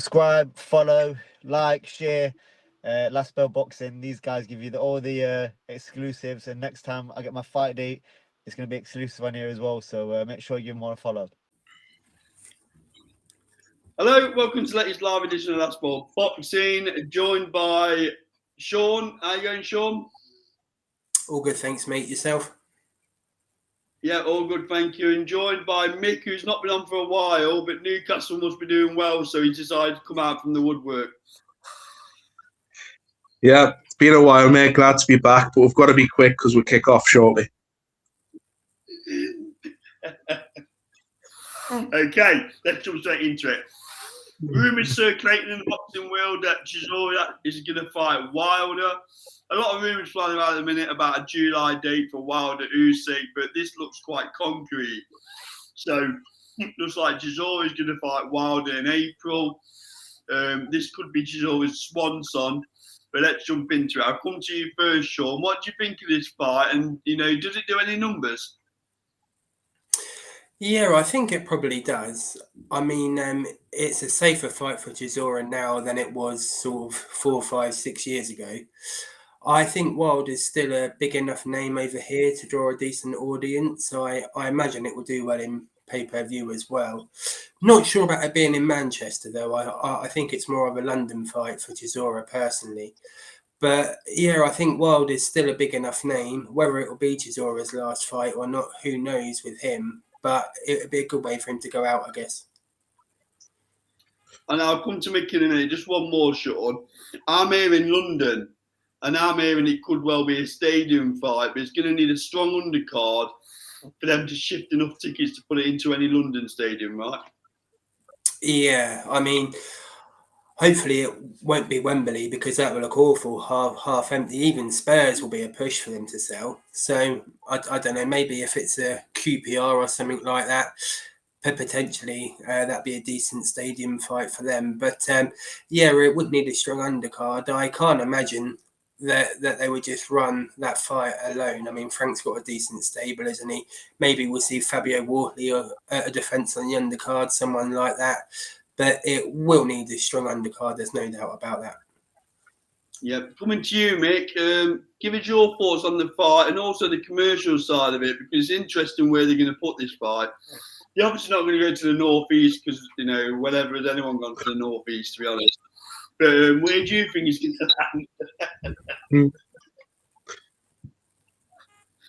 subscribe, follow, like, share. Last Bell Boxing. These guys give you all the exclusives, and next time I get my fight date, it's going to be exclusive on here as well. So make sure you give them all a follow. Hello, welcome to the latest live edition of Last Ball Boxing. Joined by Sean. How you going, Sean? All good, thanks, mate. Yourself? Yeah, all good, thank you. And joined by Mick, who's not been on for a while, but Newcastle must be doing well, so he decided to come out from the woodwork. Yeah, it's been a while, mate. Glad to be back, but we've got to be quick because we'll kick off shortly. Okay, let's jump straight into it. Rumours circulating in the boxing world that Chisora is going to fight Wilder. A lot of rumours flying around at the minute about a July date for Wilder Usyk, but this looks quite concrete. So it looks like Chisora is going to fight Wilder in April. This could be Chisora's swan song, but let's jump into it. I'll come to you first, Sean. What do you think of this fight? And, does it do any numbers? Yeah, I think it probably does. I mean, it's a safer fight for Chisora now than it was sort of 4, 5, 6 years ago. I think Wilder's still a big enough name over here to draw a decent audience, so I imagine it will do well in pay-per-view as well. Not sure about it being in Manchester, though. I think it's more of a London fight for Chisora personally. But yeah, I think Wilder's still a big enough name. Whether it will be Chisora's last fight or not, who knows with him. But it would be a good way for him to go out, I guess. And I'll come to Mick in a minute. Just one more, Sean. I'm here in London, and I'm hearing it could well be a stadium fight, but it's going to need a strong undercard for them to shift enough tickets to put it into any London stadium, right? Yeah, I mean, hopefully it won't be Wembley because that will look awful, half empty. Even Spurs will be a push for them to sell. So I don't know, maybe if it's a QPR or something like that, potentially that'd be a decent stadium fight for them. But yeah, it would need a strong undercard. I can't imagine that they would just run that fight alone. I mean, Frank's got a decent stable, isn't he? Maybe we'll see Fabio Wortley or a defence on the undercard, someone like that. But it will need a strong undercard. There's no doubt about that. Yeah, coming to you, Mick. Give us your thoughts on the fight and also the commercial side of it, because it's interesting where they're going to put this fight. You're obviously not going to go to the northeast because, whatever has anyone gone to the northeast, to be honest. But where do you think he's going to land?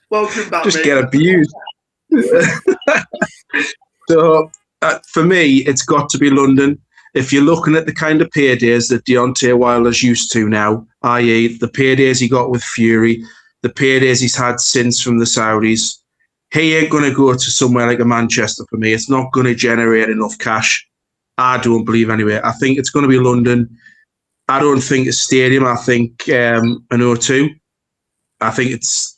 Welcome back, Just Mick. get abused. So, for me, it's got to be London. If you're looking at the kind of paydays that Deontay Wilder's used to now, i.e. the paydays he got with Fury, the paydays he's had since from the Saudis, he ain't going to go to somewhere like a Manchester for me. It's not going to generate enough cash. I don't believe anyway. I think it's going to be London. I don't think a stadium. I think an O2. I think it's,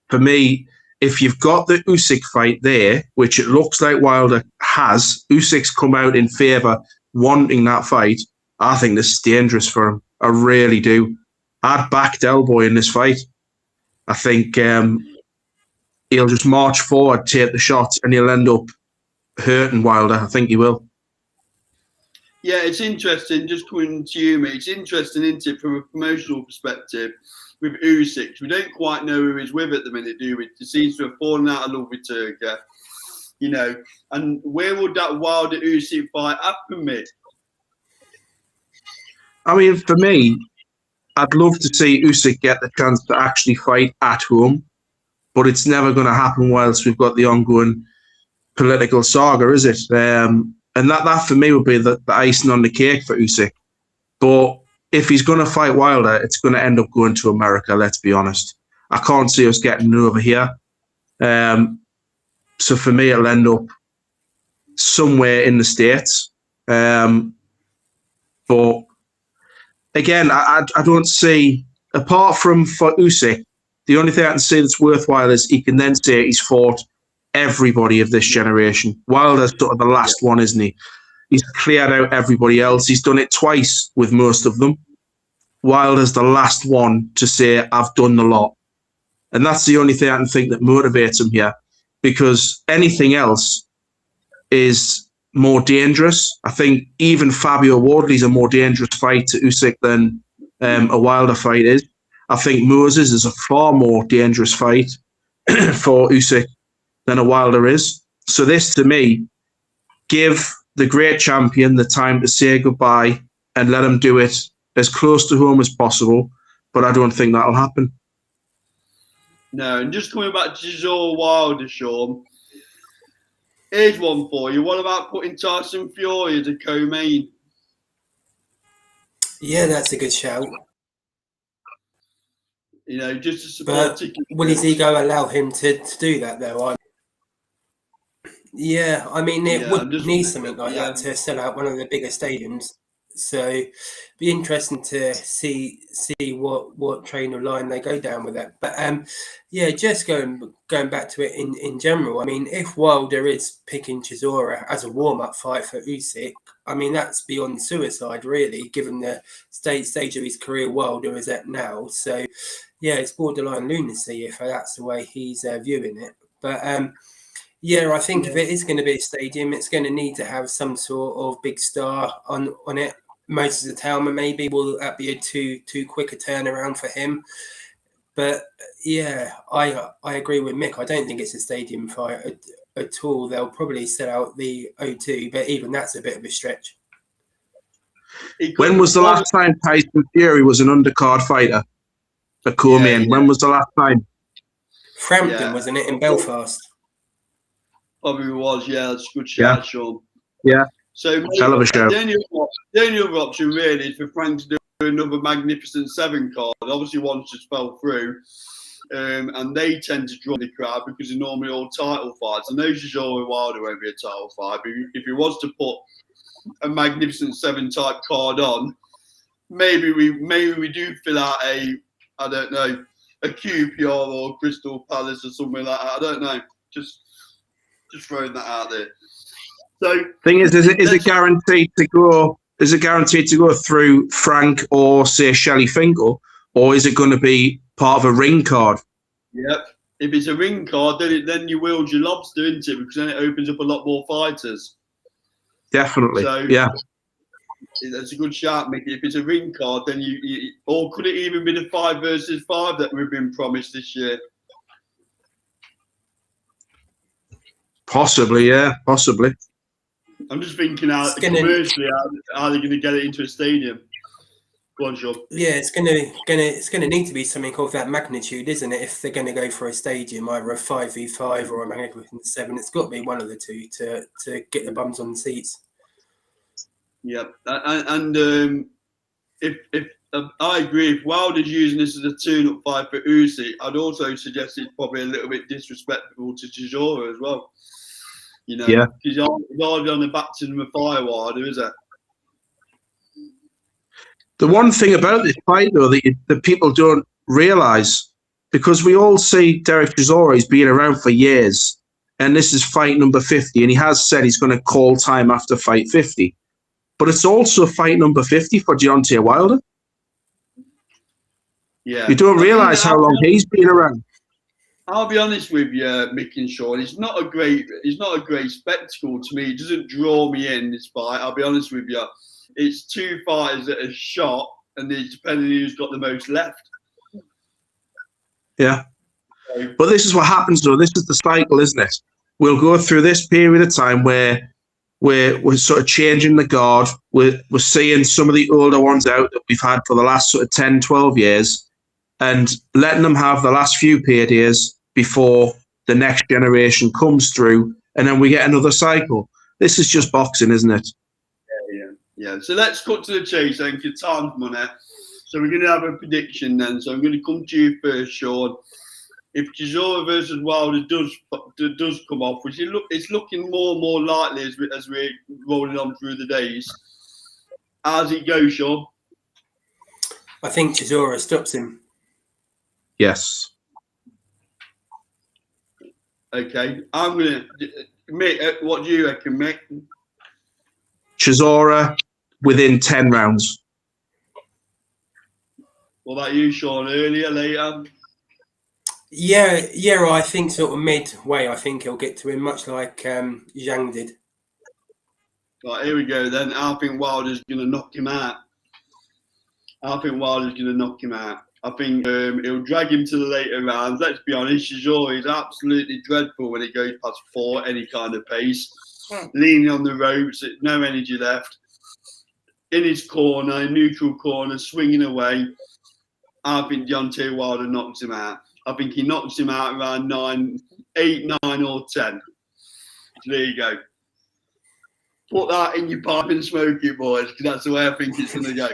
for me, if you've got the Usyk fight there, which it looks like Wilder has, Usyk's come out in favour wanting that fight, I think this is dangerous for him. I really do. I'd back Del Boy in this fight. I think he'll just march forward, take the shot, and he'll end up hurting Wilder. I think he will. Yeah, it's interesting. Just coming to you, mate. It's interesting, isn't it, from a promotional perspective with Usyk. We don't quite know who he's with at the minute, do we? He seems to have fallen out of love with Turkey, And where would that Wilder Usyk fight happen, mate? I mean, for me, I'd love to see Usyk get the chance to actually fight at home, but it's never going to happen whilst we've got the ongoing political saga, is it? And that for me would be the icing on the cake for Usyk. But if he's going to fight Wilder, it's going to end up going to America, let's be honest. I can't see us getting over here. So for me, it'll end up somewhere in the States. But again, I don't see, apart from for Usyk, the only thing I can see that's worthwhile is he can then say he's fought everybody of this generation. Wilder's sort of the last one, isn't he? He's cleared out everybody else. He's done it twice with most of them. Wilder's the last one to say, I've done the lot. And that's the only thing I can think that motivates him here. Because anything else is more dangerous. I think even Fabio Wardley's a more dangerous fight to Usyk than a Wilder fight is. I think Moses is a far more dangerous fight for Usyk than a Wilder is. So this, to me, give the great champion the time to say goodbye and let him do it as close to home as possible. But I don't think that'll happen. No, and just coming back to Chisora Wilder, Sean, here's one for you. What about putting Tyson Fury as a co-main? Yeah, that's a good shout. You know, just to support. But will his ego allow him to do that, though? Yeah, I mean, it would need something like that to sell out one of the bigger stadiums. So, be interesting to see what train or line they go down with that. But yeah, just going back to it in general. I mean, if Wilder is picking Chisora as a warm up fight for Usyk, I mean that's beyond suicide, really, given the stage of his career Wilder is at now. So, yeah, it's borderline lunacy if that's the way he's viewing it. But yeah, I think if it is going to be a stadium, it's going to need to have some sort of big star on it. Moses of Talma, maybe will that be a too quick a turnaround for him? But yeah, I agree with Mick. I don't think it's a stadium fight at all. They'll probably sell out the O2, but even that's a bit of a stretch. When was the last time Tyson Fury was an undercard fighter? A co-main. When was the last time? Frampton, wasn't it, in Belfast? Probably was, yeah. That's a good shout, Sean. Yeah. So hell of a show. The only other option really is for Frank to do another Magnificent Seven card. Obviously, one just fell through, and they tend to draw the crowd because they're normally all title fights. I know Chisora Wilder won't be a title fight, but if he was to put a Magnificent Seven type card on, maybe we do fill out a QPR or Crystal Palace or something like that. I don't know. Just throwing that out there. So, thing is it guaranteed to go? Is it guaranteed to go through Frank or say Shelley Finkel, or is it going to be part of a ring card? Yep. If it's a ring card, then you wield your lobster, isn't it? Because then it opens up a lot more fighters. Definitely. So, yeah. That's a good shout, Mickey. If it's a ring card, then you or could it even be the 5 versus 5 that we've been promised this year? Possibly, yeah, possibly. I'm just thinking commercially how they're going to get it into a stadium. Go on, Sean. Yeah, it's gonna need to be something of that magnitude, isn't it? If they're going to go for a stadium, either a 5v5 or a Magnificent 7, it's got to be one of the two to get the bums on the seats. Yeah, and if I agree, if Wilder's using this as a tune-up fight for Usyk, I'd also suggest it's probably a little bit disrespectful to Chisora as well. You know, because he's already on the baptism of fire, Wilder, is it? The one thing about this fight, though, that people don't realise, because we all see Derek Chisora, he's been around for years, and this is fight number 50, and he has said he's going to call time after fight 50. But it's also fight number 50 for Deontay Wilder. Yeah, you don't realise how long he's been around. I'll be honest with you, Mick and Sean. It's not a great spectacle to me. It doesn't draw me in this fight. I'll be honest with you. It's two fighters that are shot, and it's depending who's got the most left. Yeah, but this is what happens, though. This is the cycle, isn't it? We'll go through this period of time where we're sort of changing the guard. We're seeing some of the older ones out that we've had for the last sort of 10, 12 years, and letting them have the last few paydays before the next generation comes through, and then we get another cycle. This is just boxing, isn't it? Yeah. So let's cut to the chase then, because time's money. So we're going to have a prediction then. So I'm going to come to you first, Sean. If Chisora versus Wilder does come off, which it's looking more and more likely as we're rolling on through the days, how's it go, Sean? I think Chisora stops him. Yes. Okay. I'm going to... Mick, what do you reckon, Mick? Chisora within 10 rounds. What about you, Sean? Earlier, later? Yeah, I think sort of midway, I think he'll get to him, much like Zhang did. Right, here we go then. I think Wilder's going to knock him out. I think he'll drag him to the later rounds. Let's be honest, Chisora is absolutely dreadful when it goes past 4, any kind of pace. Leaning on the ropes, no energy left. In his corner, neutral corner, swinging away. I think Deontay Wilder knocks him out. I think he knocks him out around 8, 9 or 10. So there you go. Put that in your pipe and smoke it, boys, because that's the way I think it's going to go.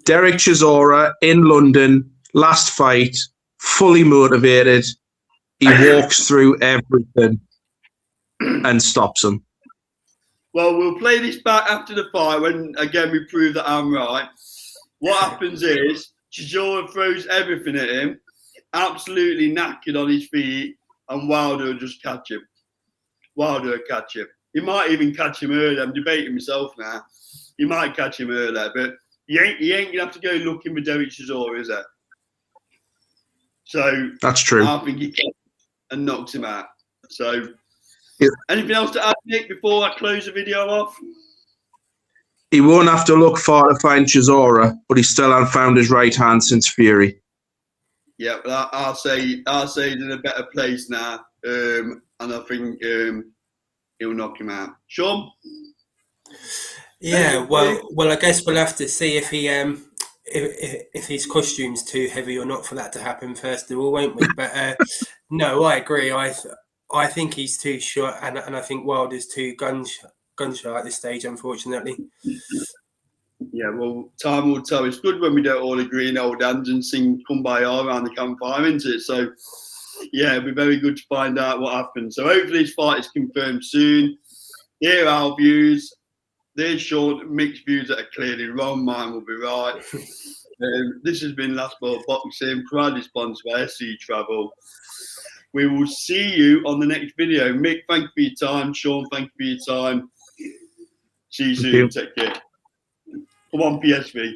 Derek Chisora in London, last fight, fully motivated. He walks through everything and stops him. Well, we'll play this back after the fight when, again, we prove that I'm right. What happens is Chisora throws everything at him, absolutely knackered on his feet, and Wilder will just catch him. He might even catch him earlier. I'm debating myself now. He might catch him earlier, but he ain't going to have to go looking for Derek Chisora, is it? So that's true. I think he catches and knocks him out. So yeah. Anything else to add, Nick, before I close the video off? He won't have to look far to find Chisora, but he still hasn't found his right hand since Fury. Yeah, but I'll say he's in a better place now, and I think he'll knock him out. Sean? Yeah, well, I guess we'll have to see if he if his costume's too heavy or not for that to happen first of all, won't we? But no, I agree. I think he's too short, and I think Wilder's too gunshot at this stage, unfortunately. Yeah, well, time will tell. It's good when we don't all agree and hold hands and sing Kumbaya around the campfire, isn't it? So, yeah, it'll be very good to find out what happens. So hopefully this fight is confirmed soon. Here are our views. There's Sean, mixed views that are clearly wrong. Mine will be right. This has been Last Ball Boxing, proudly sponsored by SC Travel. We will see you on the next video. Mick, thank you for your time. Sean, thank you for your time. See you soon. Take care. Come on, PSV.